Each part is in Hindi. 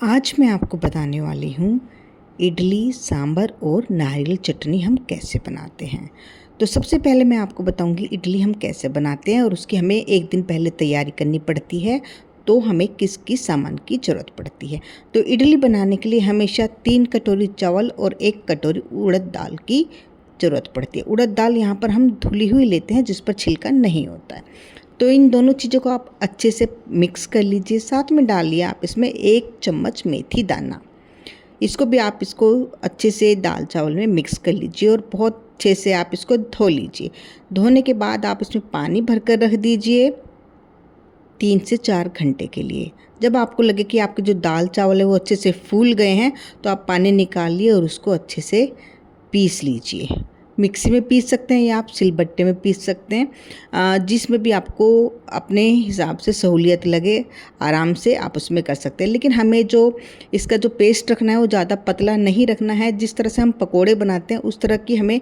आज मैं आपको बताने वाली हूँ इडली सांभर और नारियल चटनी हम कैसे बनाते हैं। तो सबसे पहले मैं आपको बताऊंगी इडली हम कैसे बनाते हैं और उसकी हमें एक दिन पहले तैयारी करनी पड़ती है। तो हमें किस किस सामान की ज़रूरत पड़ती है। तो इडली बनाने के लिए हमेशा 3 कटोरी चावल और 1 कटोरी उड़द दाल की ज़रूरत पड़ती है। उड़द दाल यहाँ पर हम धुली हुई लेते हैं जिस पर छिलका नहीं होता है। तो इन दोनों चीज़ों को आप अच्छे से मिक्स कर लीजिए। साथ में डालिए आप इसमें 1 चम्मच मेथी दाना। इसको भी आप अच्छे से दाल चावल में मिक्स कर लीजिए और बहुत अच्छे से आप इसको धो लीजिए। धोने के बाद आप इसमें पानी भरकर रख दीजिए 3 से 4 घंटे के लिए। जब आपको लगे कि आपके जो दाल चावल है वो अच्छे से फूल गए हैं तो आप पानी निकालिए और उसको अच्छे से पीस लीजिए। मिक्सी में पीस सकते हैं या आप सिलबट्टे में पीस सकते हैं, जिसमें भी आपको अपने हिसाब से सहूलियत लगे आराम से आप उसमें कर सकते हैं। लेकिन हमें जो इसका जो पेस्ट रखना है वो ज़्यादा पतला नहीं रखना है। जिस तरह से हम पकोड़े बनाते हैं उस तरह की हमें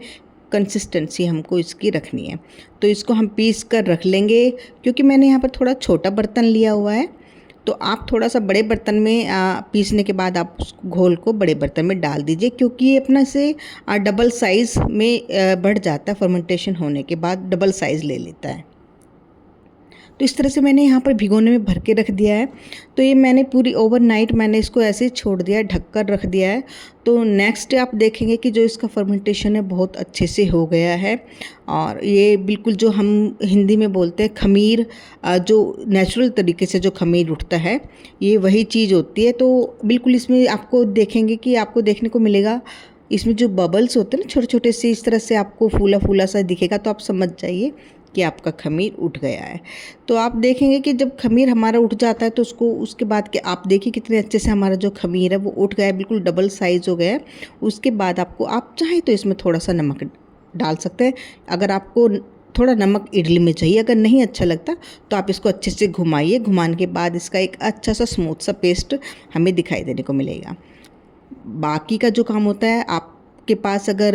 कंसिस्टेंसी हमको इसकी रखनी है। तो इसको हम पीस कर रख लेंगे। क्योंकि मैंने यहाँ पर थोड़ा छोटा बर्तन लिया हुआ है तो आप थोड़ा सा बड़े बर्तन में पीसने के बाद आप उस घोल को बड़े बर्तन में डाल दीजिए, क्योंकि ये अपना से डबल साइज़ में बढ़ जाता है। फर्मेंटेशन होने के बाद डबल साइज़ ले लेता है। तो इस तरह से मैंने यहाँ पर भिगोने में भर के रख दिया है। तो ये मैंने पूरी ओवरनाइट मैंने इसको ऐसे छोड़ दिया है, ढक कर रख दिया है। तो नेक्स्ट डे आप देखेंगे कि जो इसका फर्मेंटेशन है बहुत अच्छे से हो गया है। और ये बिल्कुल जो हम हिंदी में बोलते हैं खमीर, जो नेचुरल तरीके से जो खमीर उठता है ये वही चीज़ होती है। तो बिल्कुल इसमें आपको देखेंगे कि आपको देखने को मिलेगा इसमें जो बबल्स होते हैं ना छोटे छोटे से, इस तरह से आपको फूला फूला सा दिखेगा। तो आप समझ जाइए कि आपका खमीर उठ गया है। तो आप देखेंगे कि जब खमीर हमारा उठ जाता है तो उसको उसके बाद के आप देखिए कितने अच्छे से हमारा जो खमीर है वो उठ गया है, बिल्कुल डबल साइज़ हो गया है। उसके बाद आपको आप चाहें तो इसमें थोड़ा सा नमक डाल सकते हैं। अगर आपको थोड़ा नमक इडली में चाहिए, अगर नहीं अच्छा लगता तो आप इसको अच्छे से घुमाइए। घुमाने के बाद इसका एक अच्छा सा स्मूथ सा पेस्ट हमें दिखाई देने को मिलेगा। बाकी का जो काम होता है, आपके पास अगर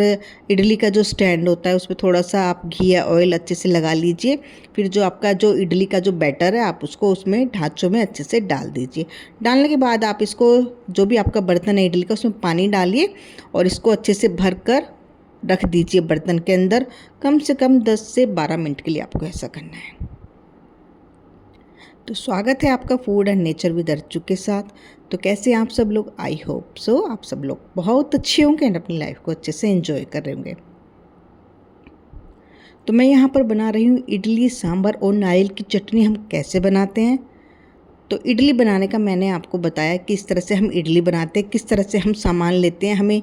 इडली का जो स्टैंड होता है उसमें थोड़ा सा आप घी या ऑयल अच्छे से लगा लीजिए। फिर जो आपका जो इडली का जो बैटर है आप उसको उसमें ढांचों में अच्छे से डाल दीजिए। डालने के बाद आप इसको जो भी आपका बर्तन है इडली का उसमें पानी डालिए और इसको अच्छे से भर कर रख दीजिए बर्तन के अंदर। कम से कम 10 से 12 मिनट के लिए आपको ऐसा करना है। तो स्वागत है आपका food and nature with Archu के साथ। तो कैसे आप सब लोग, आई होप सो आप सब लोग बहुत अच्छे होंगे एंड अपनी लाइफ को अच्छे से एंजॉय कर रहे होंगे। तो मैं यहाँ पर बना रही हूँ इडली सांभर और नारियल की चटनी हम कैसे बनाते हैं। तो इडली बनाने का मैंने आपको बताया किस तरह से हम इडली बनाते हैं, किस तरह से हम सामान लेते हैं, हमें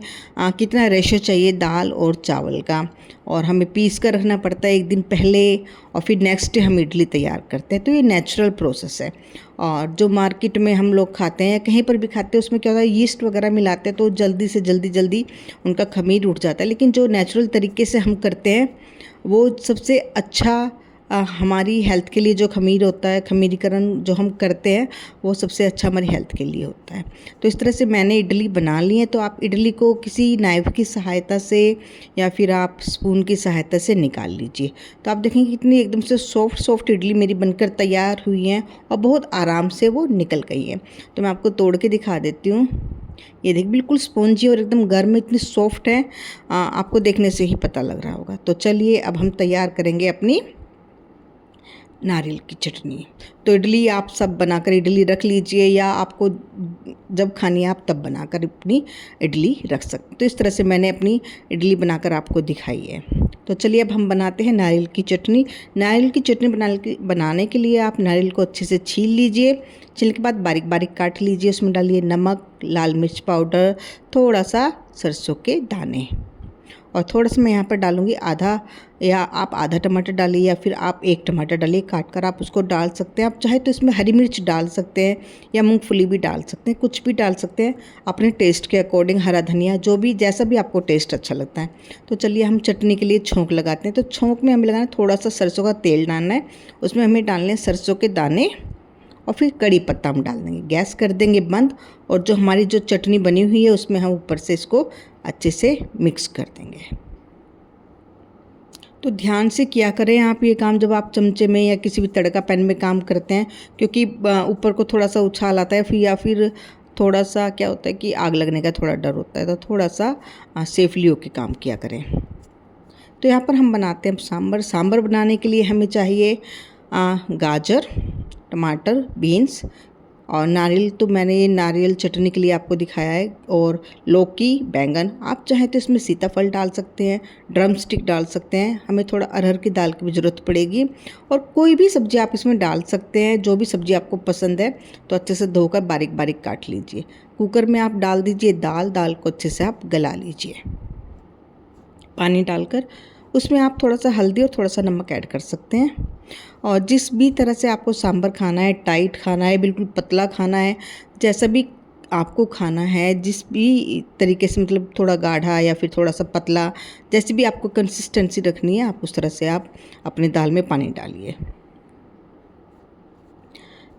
कितना रेशो चाहिए दाल और चावल का, और हमें पीस कर रखना पड़ता है एक दिन पहले और फिर नेक्स्ट डे हम इडली तैयार करते हैं। तो ये नेचुरल प्रोसेस है। और जो मार्केट में हम लोग खाते हैं या कहीं पर भी खाते हैं उसमें क्या होता है, यीस्ट वगैरह मिलाते हैं तो जल्दी से जल्दी उनका खमीर उठ जाता है। लेकिन जो नेचुरल तरीके से हम करते हैं वो सबसे अच्छा हमारी हेल्थ के लिए जो खमीर होता है, खमीरीकरण जो हम करते हैं वो सबसे अच्छा हमारी हेल्थ के लिए होता है। तो इस तरह से मैंने इडली बना ली है। तो आप इडली को किसी नाइफ की सहायता से या फिर आप स्पून की सहायता से निकाल लीजिए। तो आप देखेंगे कितनी एकदम से सॉफ्ट इडली मेरी बनकर तैयार हुई है और बहुत आराम से वो निकल गई है। तो मैं आपको तोड़ के दिखा देती हूँ। ये देख बिल्कुल स्पॉन्जी और एकदम गर्म इतनी सॉफ्ट है, आपको देखने से ही पता लग रहा होगा। तो चलिए अब हम तैयार करेंगे अपनी नारियल की चटनी। तो इडली आप सब बनाकर इडली रख लीजिए या आपको जब खानी है आप तब बनाकर अपनी इडली रख सकते। तो इस तरह से मैंने अपनी इडली बनाकर आपको दिखाई है। तो चलिए अब हम बनाते हैं नारियल की चटनी। नारियल की चटनी बनाने के लिए आप नारियल को अच्छे से छील लीजिए। छीलने के बाद बारीक बारीक काट लीजिए। उसमें डालिए नमक, लाल मिर्च पाउडर, थोड़ा सा सरसों के दाने और थोड़ा सा मैं यहाँ पर डालूँगी आधा, या आप आधा टमाटर डालिए या फिर आप 1 टमाटर डालिए काट कर, आप उसको डाल सकते हैं। आप चाहे तो इसमें हरी मिर्च डाल सकते हैं या मूंगफली भी डाल सकते हैं, कुछ भी डाल सकते हैं अपने टेस्ट के अकॉर्डिंग। हरा धनिया, जो भी जैसा भी आपको टेस्ट अच्छा लगता है। तो चलिए हम चटनी के लिए छोंक लगाते हैं। तो छोंक में हमें लगाना थोड़ा सा सरसों का तेल डालना है, उसमें हमें डालने हैं सरसों के दाने और फिर कड़ी पत्ता हम डाल देंगे। गैस कर देंगे बंद और जो हमारी जो चटनी बनी हुई है उसमें हम ऊपर से इसको अच्छे से मिक्स कर देंगे। तो ध्यान से किया करें आप ये काम जब आप चमचे में या किसी भी तड़का पैन में काम करते हैं, क्योंकि ऊपर को थोड़ा सा उछाल आता है फिर या फिर थोड़ा सा क्या होता है कि आग लगने का थोड़ा डर होता है, तो थोड़ा सा सेफली होके काम किया करें। तो यहाँ पर हम बनाते हैं सांभर। सांभर बनाने के लिए हमें चाहिए गाजर, टमाटर, बीन्स और नारियल। तो मैंने ये नारियल चटनी के लिए आपको दिखाया है, और लौकी, बैंगन। आप चाहें तो इसमें सीताफल डाल सकते हैं, ड्रम स्टिक डाल सकते हैं। हमें थोड़ा अरहर की दाल की भी ज़रूरत पड़ेगी, और कोई भी सब्ज़ी आप इसमें डाल सकते हैं, जो भी सब्ज़ी आपको पसंद है। तो अच्छे से धोकर बारीक बारीक काट लीजिए। कुकर में आप डाल दीजिए दाल को अच्छे से आप गला लीजिए। पानी डालकर उसमें आप थोड़ा सा हल्दी और थोड़ा सा नमक ऐड कर सकते हैं। और जिस भी तरह से आपको सांभर खाना है, टाइट खाना है, बिल्कुल पतला खाना है, जैसा भी आपको खाना है, जिस भी तरीके से, मतलब थोड़ा गाढ़ा या फिर थोड़ा सा पतला, जैसी भी आपको कंसिस्टेंसी रखनी है, आप उस तरह से आप अपनी दाल में पानी डालिए।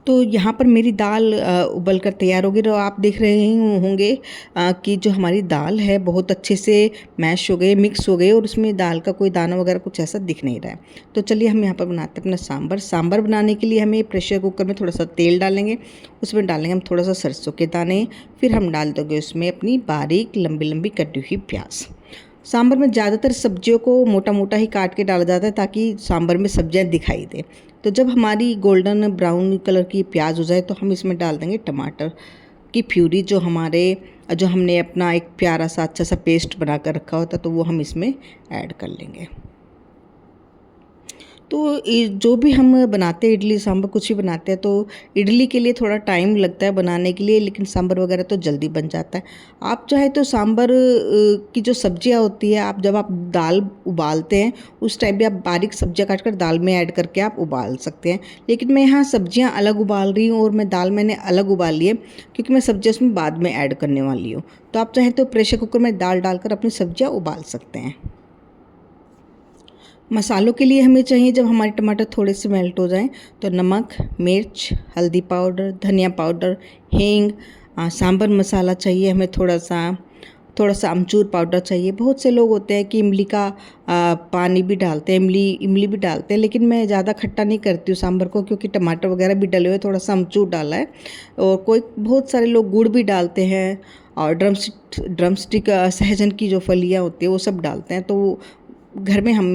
तो यहाँ पर मेरी दाल उबल कर तैयार होगी। और आप देख रहे होंगे कि जो हमारी दाल है बहुत अच्छे से मैश हो गई, मिक्स हो गई, और उसमें दाल का कोई दाना वगैरह कुछ ऐसा दिख नहीं रहा है। तो चलिए हम यहाँ पर बनाते हैं अपना सांभर। सांभर बनाने के लिए हमें प्रेशर कुकर में थोड़ा सा तेल डालेंगे, उसमें डालेंगे हम थोड़ा सा सरसों के दाने, फिर हम डाल देंगे उसमें अपनी बारीक लंबी लंबी कटी हुई प्याज। सांभर में ज़्यादातर सब्जियों को मोटा मोटा ही काट के डाला जाता है, ताकि सांभर में सब्जियां दिखाई दे। तो जब हमारी गोल्डन ब्राउन कलर की प्याज हो जाए, तो हम इसमें डाल देंगे टमाटर की प्यूरी, जो हमने अपना एक प्यारा सा अच्छा सा पेस्ट बना कर रखा होता, तो वो हम इसमें ऐड कर लेंगे। तो जो भी हम बनाते हैं, इडली सांभर कुछ भी बनाते हैं, तो इडली के लिए थोड़ा टाइम लगता है बनाने के लिए, लेकिन सांभर वगैरह तो जल्दी बन जाता है। आप चाहे तो सांभर की जो सब्जियां होती है, जब आप दाल उबालते हैं उस टाइम भी आप बारीक सब्जियां काट कर दाल में ऐड करके आप उबाल सकते हैं। लेकिन मैं यहाँ सब्जियाँ अलग उबाल रही हूँ, और मैं दाल मैंने अलग उबाल ली है, क्योंकि मैं सब्जियाँ उसमें बाद में ऐड करने वाली हूँ। तो आप चाहें तो प्रेशर कुकर में दाल डालकर अपनी सब्जियाँ उबाल सकते हैं। मसालों के लिए हमें चाहिए, जब हमारे टमाटर थोड़े से मेल्ट हो जाएं, तो नमक, मिर्च, हल्दी पाउडर, धनिया पाउडर, हींग, सांभर मसाला चाहिए हमें, थोड़ा सा अमचूर पाउडर चाहिए। बहुत से लोग होते हैं कि इमली का पानी भी डालते हैं, इमली भी डालते हैं, लेकिन मैं ज़्यादा खट्टा नहीं करती हूँ सांभर को, क्योंकि टमाटर वगैरह भी डले हुए, थोड़ा सा अमचूर डाला है। और बहुत सारे लोग गुड़ भी डालते हैं, और ड्रम स्टिक सहजन की जो फलियाँ होती है वो सब डालते हैं। तो घर में हम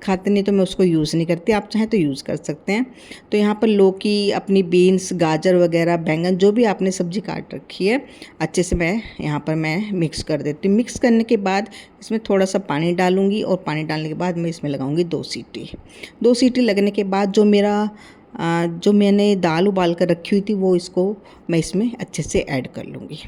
खाते नहीं, तो मैं उसको यूज़ नहीं करती। आप चाहें तो यूज़ कर सकते हैं। तो यहाँ पर लौकी, अपनी बीन्स, गाजर वगैरह, बैंगन, जो भी आपने सब्ज़ी काट रखी है, अच्छे से मैं मिक्स कर देती हूँ। मिक्स करने के बाद इसमें थोड़ा सा पानी डालूँगी, और पानी डालने के बाद मैं इसमें लगाऊँगी 2 सीटी। 2 सीटी लगने के बाद जो मैंने दाल उबाल कर रखी हुई थी, मैं इसमें अच्छे से ऐड कर लूँगी।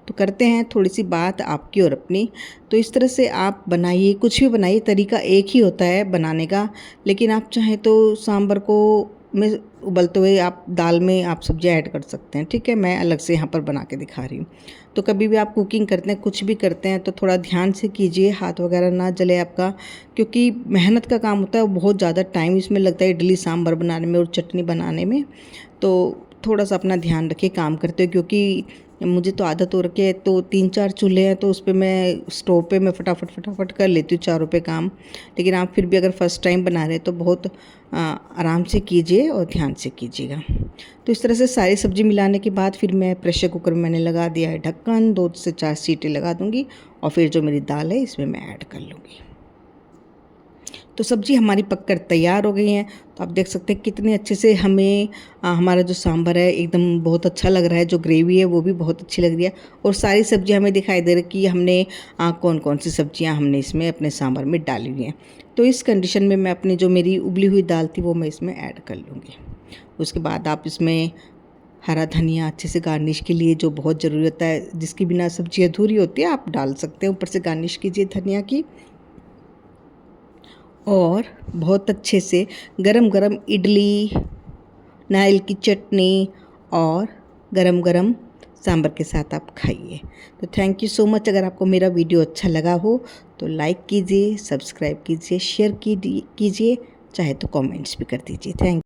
तो करते हैं थोड़ी सी बात आपकी और अपनी। तो इस तरह से आप बनाइए, कुछ भी बनाइए, तरीका एक ही होता है बनाने का। लेकिन आप चाहें तो सांभर को में उबलते हुए आप दाल में आप सब्जियां ऐड कर सकते हैं। ठीक है, मैं अलग से यहाँ पर बना के दिखा रही हूँ। तो कभी भी आप कुकिंग करते हैं, कुछ भी करते हैं, तो थोड़ा ध्यान से कीजिए, हाथ वगैरह ना जले आपका, क्योंकि मेहनत का काम होता है, बहुत ज़्यादा टाइम इसमें लगता है इडली सांभर बनाने में और चटनी बनाने में। तो थोड़ा सा अपना ध्यान रखिए काम करते हुए, क्योंकि मुझे तो आदत हो रखी है। तो 3-4 चूल्हे हैं, तो उस पर मैं स्टोव पे मैं फटाफट कर लेती हूँ चारों पे काम। लेकिन आप फिर भी अगर फर्स्ट टाइम बना रहे हैं, तो बहुत आराम से कीजिए और ध्यान से कीजिएगा। तो इस तरह से सारी सब्ज़ी मिलाने के बाद फिर मैं प्रेशर कुकर में मैंने लगा दिया है ढक्कन, 2 से 4 सीटी लगा दूँगी, और फिर जो मेरी दाल है इसमें मैं ऐड कर लूँगी। तो सब्ज़ी हमारी पककर तैयार हो गई है। तो आप देख सकते हैं कितने अच्छे से हमें हमारा जो सांभर है एकदम बहुत अच्छा लग रहा है। जो ग्रेवी है वो भी बहुत अच्छी लग रही है, और सारी सब्जियां हमें दिखाई दे रही कि हमने कौन कौन सी सब्जियां हमने इसमें अपने सांभर में डाली हुई हैं। तो इस कंडीशन में मैं अपनी जो मेरी उबली हुई दाल थी वो मैं इसमें ऐड कर लूँगी। उसके बाद आप इसमें हरा धनिया अच्छे से गार्निश के लिए, जो बहुत ज़रूरी होता है, जिसके बिना सब्ज़ी अधूरी होती है, आप डाल सकते हैं। ऊपर से गार्निश कीजिए धनिया की, और बहुत अच्छे से गरम गरम इडली, नारियल की चटनी और गरम गरम सांभर के साथ आप खाइए। तो थैंक यू सो मच। अगर आपको मेरा वीडियो अच्छा लगा हो तो लाइक कीजिए, सब्सक्राइब कीजिए, शेयर कीजिए, चाहे तो कमेंट्स भी कर दीजिए। थैंक